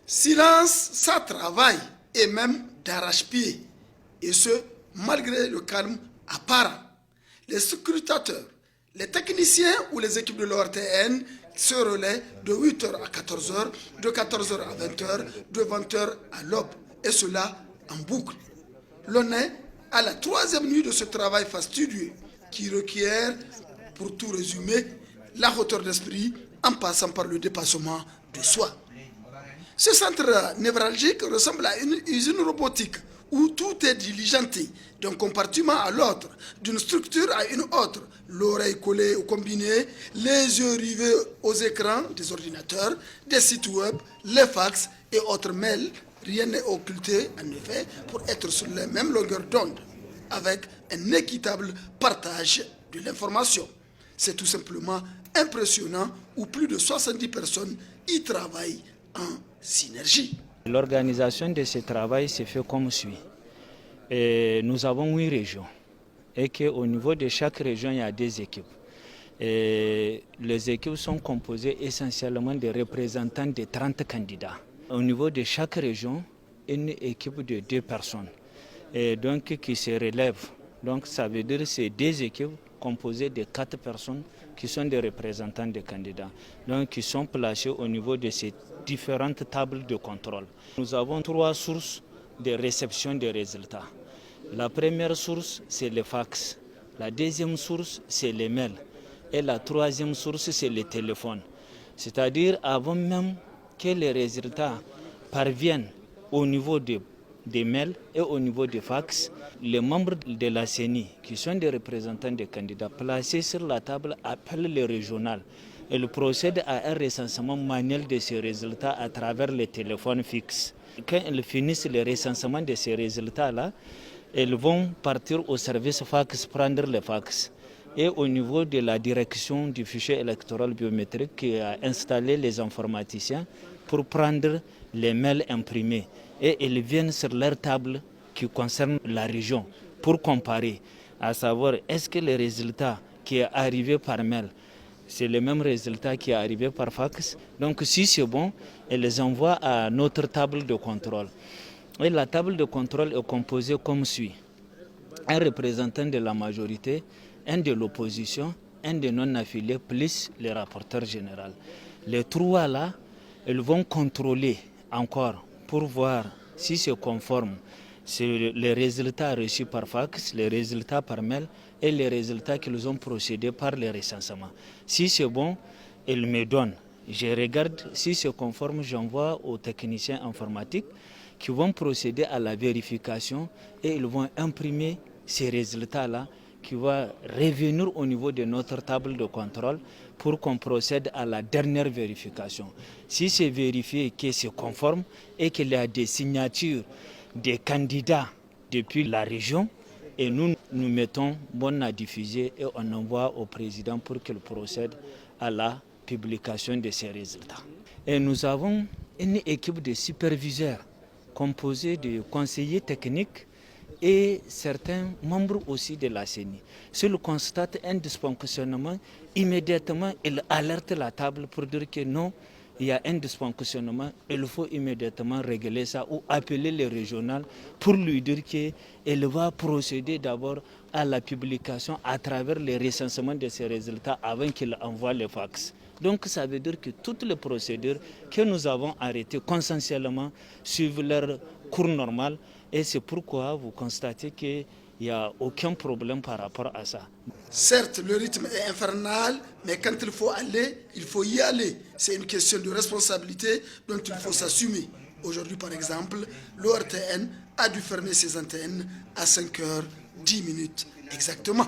Silence, ça travaille, et même d'arrache-pied, et ce, malgré le calme apparent. Les scrutateurs, les techniciens ou les équipes de l'ORTN se relaient de 8h à 14h, de 14h à 20h, de 20h à l'aube, et cela en boucle. L'on est à la 3e nuit de ce travail fastidieux qui requiert, pour tout résumer, la hauteur d'esprit en passant par le dépassement de soi. Ce centre névralgique ressemble à une usine robotique où tout est diligenté d'un compartiment à l'autre, d'une structure à une autre, l'oreille collée ou combinée, les yeux rivés aux écrans des ordinateurs, des sites web, les fax et autres mails. Rien n'est occulté, en effet, pour être sur la même longueur d'onde, avec un équitable partage de l'information. C'est tout simplement impressionnant où plus de 70 personnes y travaillent en synergie. L'organisation de ce travail s'est fait comme suit. Et nous avons 8 régions et qu'au niveau de chaque région, il y a des équipes. Et les équipes sont composées essentiellement de représentants de 30 candidats. Au niveau de chaque région, une équipe de 2 personnes et donc qui se relèvent. Donc ça veut dire que c'est 2 équipes composées de 4 personnes qui sont des représentants des candidats, donc qui sont placés au niveau de ces différentes tables de contrôle. Nous avons 3 sources de réception des résultats. La première source, c'est le fax. La deuxième source, c'est les mails. Et la troisième source, c'est le téléphone. C'est-à-dire avant même que les résultats parviennent au niveau des mails et au niveau des fax, les membres de la CENI, qui sont des représentants des candidats, placés sur la table, appellent les régionales. Ils procèdent à un recensement manuel de ces résultats à travers les téléphones fixes. Quand ils finissent le recensement de ces résultats-là, ils vont partir au service fax prendre les fax. Et au niveau de la direction du fichier électoral biométrique qui a installé les informaticiens pour prendre les mails imprimés. Et ils viennent sur leur table qui concerne la région pour comparer, à savoir est-ce que le résultat qui est arrivé par mail, c'est le même résultat qui est arrivé par fax. Donc si c'est bon, ils les envoient à notre table de contrôle. Et la table de contrôle est composée comme suit. Un représentant de la majorité, un de l'opposition, un de non-affiliés, plus le rapporteur général. Les 3 là, ils vont contrôler encore pour voir si c'est conforme. C'est les résultats reçus par fax, les résultats par mail et les résultats qu'ils ont procédés par le recensement. Si c'est bon, ils me donnent. Je regarde, si c'est conforme, j'envoie aux techniciens informatiques qui vont procéder à la vérification et ils vont imprimer ces résultats-là qui vont revenir au niveau de notre table de contrôle pour qu'on procède à la dernière vérification. Si c'est vérifié que c'est conforme et qu'il y a des signatures des candidats depuis la région, et nous mettons bon à diffuser et on envoie au président pour qu'il procède à la publication de ces résultats. Et nous avons une équipe de superviseurs composée de conseillers techniques et certains membres aussi de la CENI. S'ils constatent un dysfonctionnement, immédiatement ils alertent la table pour dire que non, il y a un dysfonctionnement, il faut immédiatement régler ça ou appeler le régional pour lui dire qu'il va procéder d'abord à la publication à travers le recensement de ces résultats avant qu'il envoie le fax. Donc ça veut dire que toutes les procédures que nous avons arrêtées consensuellement suivent leur cours normal et c'est pourquoi vous constatez qu'il n'y a aucun problème par rapport à ça. Certes, le rythme est infernal, mais quand il faut aller, il faut y aller. C'est une question de responsabilité dont il faut s'assumer. Aujourd'hui, par exemple, l'ORTN a dû fermer ses antennes à 5h10 exactement.